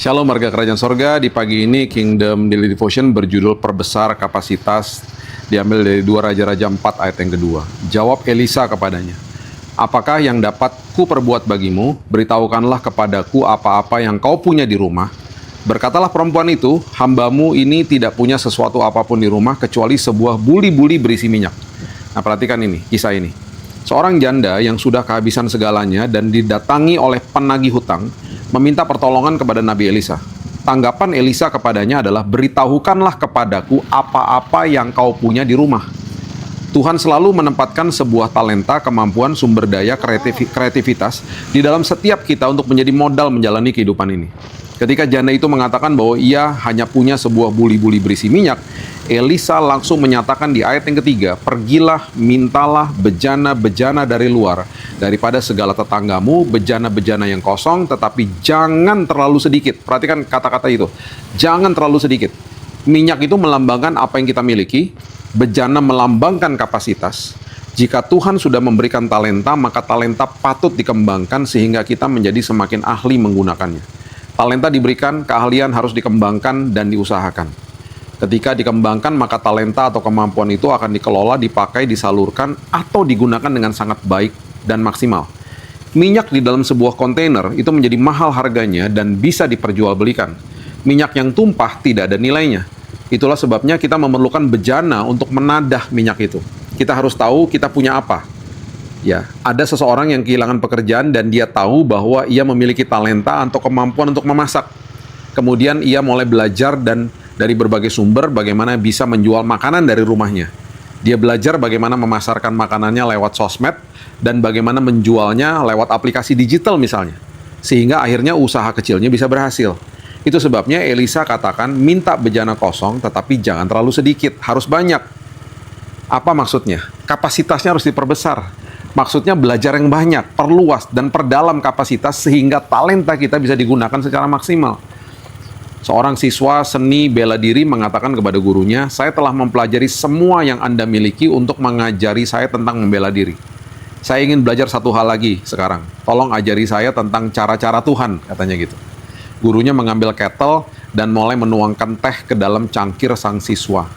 Shalom warga kerajaan sorga, di pagi ini Kingdom Daily Devotion berjudul Perbesar Kapasitas, diambil dari 2 Raja-Raja 4 ayat yang kedua. Jawab Elisa kepadanya, apakah yang dapat ku perbuat bagimu? Beritahukanlah kepadaku apa-apa yang kau punya di rumah. Berkatalah perempuan itu, hambamu ini tidak punya sesuatu apapun di rumah kecuali sebuah buli-buli berisi minyak. Nah, perhatikan ini, kisah ini. Seorang janda yang sudah kehabisan segalanya dan didatangi oleh penagih hutang, meminta pertolongan kepada Nabi Elisa. Tanggapan Elisa kepadanya adalah, beritahukanlah kepadaku apa-apa yang kau punya di rumah. Tuhan selalu menempatkan sebuah talenta, kemampuan, sumber daya, kreativitas di dalam setiap kita untuk menjadi modal menjalani kehidupan ini. Ketika janda itu mengatakan bahwa ia hanya punya sebuah buli-buli berisi minyak, Elisa langsung menyatakan di ayat yang ketiga, pergilah, mintalah bejana-bejana dari luar, daripada segala tetanggamu, bejana-bejana yang kosong, tetapi jangan terlalu sedikit. Perhatikan kata-kata itu, jangan terlalu sedikit. Minyak itu melambangkan apa yang kita miliki, bejana melambangkan kapasitas. Jika Tuhan sudah memberikan talenta, maka talenta patut dikembangkan sehingga kita menjadi semakin ahli menggunakannya. Talenta diberikan, keahlian harus dikembangkan dan diusahakan. Ketika dikembangkan, maka talenta atau kemampuan itu akan dikelola, dipakai, disalurkan, atau digunakan dengan sangat baik dan maksimal. Minyak di dalam sebuah kontainer itu menjadi mahal harganya dan bisa diperjualbelikan. Minyak yang tumpah tidak ada nilainya. Itulah sebabnya kita memerlukan bejana untuk menadah minyak itu. Kita harus tahu kita punya apa. Ya, ada seseorang yang kehilangan pekerjaan dan dia tahu bahwa ia memiliki talenta atau kemampuan untuk memasak. Kemudian ia mulai belajar dan dari berbagai sumber bagaimana bisa menjual makanan dari rumahnya. Dia belajar bagaimana memasarkan makanannya lewat sosmed dan bagaimana menjualnya lewat aplikasi digital misalnya. Sehingga akhirnya usaha kecilnya bisa berhasil. Itu sebabnya Elisa katakan, minta bejana kosong tetapi jangan terlalu sedikit, harus banyak. Apa maksudnya? Kapasitasnya harus diperbesar. Maksudnya belajar yang banyak, perluas, dan perdalam kapasitas sehingga talenta kita bisa digunakan secara maksimal. Seorang siswa seni bela diri mengatakan kepada gurunya, saya telah mempelajari semua yang Anda miliki untuk mengajari saya tentang membela diri. Saya ingin belajar satu hal lagi sekarang. Tolong ajari saya tentang cara-cara Tuhan, katanya gitu. Gurunya mengambil kettle dan mulai menuangkan teh ke dalam cangkir sang siswa.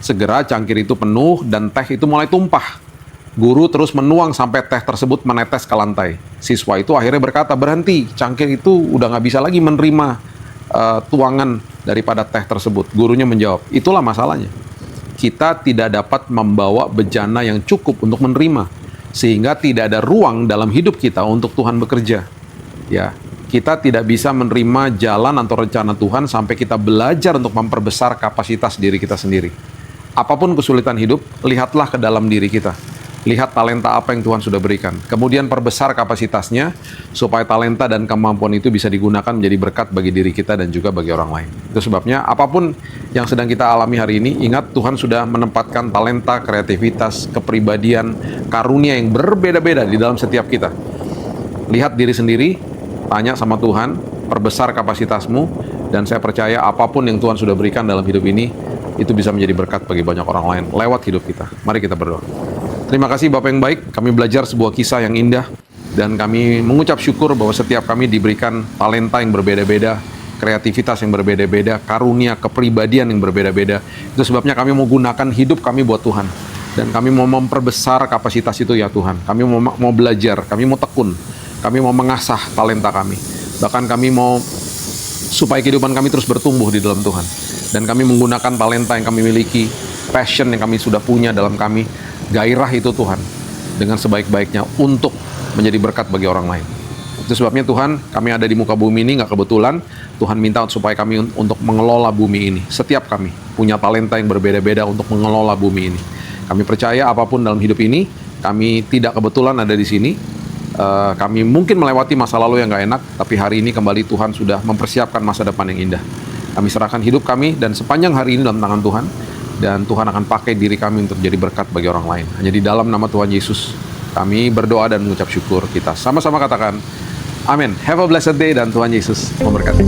Segera cangkir itu penuh dan teh itu mulai tumpah. Guru terus menuang sampai teh tersebut menetes ke lantai. Siswa itu akhirnya berkata, berhenti, cangkir itu udah nggak bisa lagi menerima tuangan daripada teh tersebut. Gurunya menjawab, itulah masalahnya. Kita tidak dapat membawa bejana yang cukup untuk menerima, sehingga tidak ada ruang dalam hidup kita untuk Tuhan bekerja. Ya, kita tidak bisa menerima jalan atau rencana Tuhan sampai kita belajar untuk memperbesar kapasitas diri kita sendiri. Apapun kesulitan hidup, lihatlah ke dalam diri kita. Lihat talenta apa yang Tuhan sudah berikan. Kemudian perbesar kapasitasnya supaya talenta dan kemampuan itu bisa digunakan menjadi berkat bagi diri kita dan juga bagi orang lain. Itu sebabnya apapun yang sedang kita alami hari ini, ingat Tuhan sudah menempatkan talenta, kreativitas, kepribadian, karunia yang berbeda-beda di dalam setiap kita. Lihat diri sendiri, tanya sama Tuhan, perbesar kapasitasmu, dan saya percaya apapun yang Tuhan sudah berikan dalam hidup ini, itu bisa menjadi berkat bagi banyak orang lain lewat hidup kita. Mari kita berdoa. Terima kasih Bapak yang baik, kami belajar sebuah kisah yang indah, dan kami mengucap syukur bahwa setiap kami diberikan talenta yang berbeda-beda, kreativitas yang berbeda-beda, karunia, kepribadian yang berbeda-beda. Itu sebabnya kami mau gunakan hidup kami buat Tuhan. Dan kami mau memperbesar kapasitas itu ya Tuhan. Kami mau belajar, kami mau tekun, kami mau mengasah talenta kami. Bahkan kami mau supaya kehidupan kami terus bertumbuh di dalam Tuhan. Dan kami menggunakan talenta yang kami miliki, passion yang kami sudah punya dalam kami, gairah itu Tuhan, dengan sebaik-baiknya untuk menjadi berkat bagi orang lain. Itu sebabnya Tuhan, kami ada di muka bumi ini nggak kebetulan. Tuhan minta supaya kami untuk mengelola bumi ini. Setiap kami punya talenta yang berbeda-beda untuk mengelola bumi ini. Kami percaya apapun dalam hidup ini, kami tidak kebetulan ada di sini. Kami mungkin melewati masa lalu yang nggak enak, tapi hari ini kembali Tuhan sudah mempersiapkan masa depan yang indah. Kami serahkan hidup kami dan sepanjang hari ini dalam tangan Tuhan. Dan Tuhan akan pakai diri kami untuk jadi berkat bagi orang lain. Hanya di dalam nama Tuhan Yesus, kami berdoa dan mengucap syukur. Kita sama-sama katakan, amin. Have a blessed day dan Tuhan Yesus memberkati.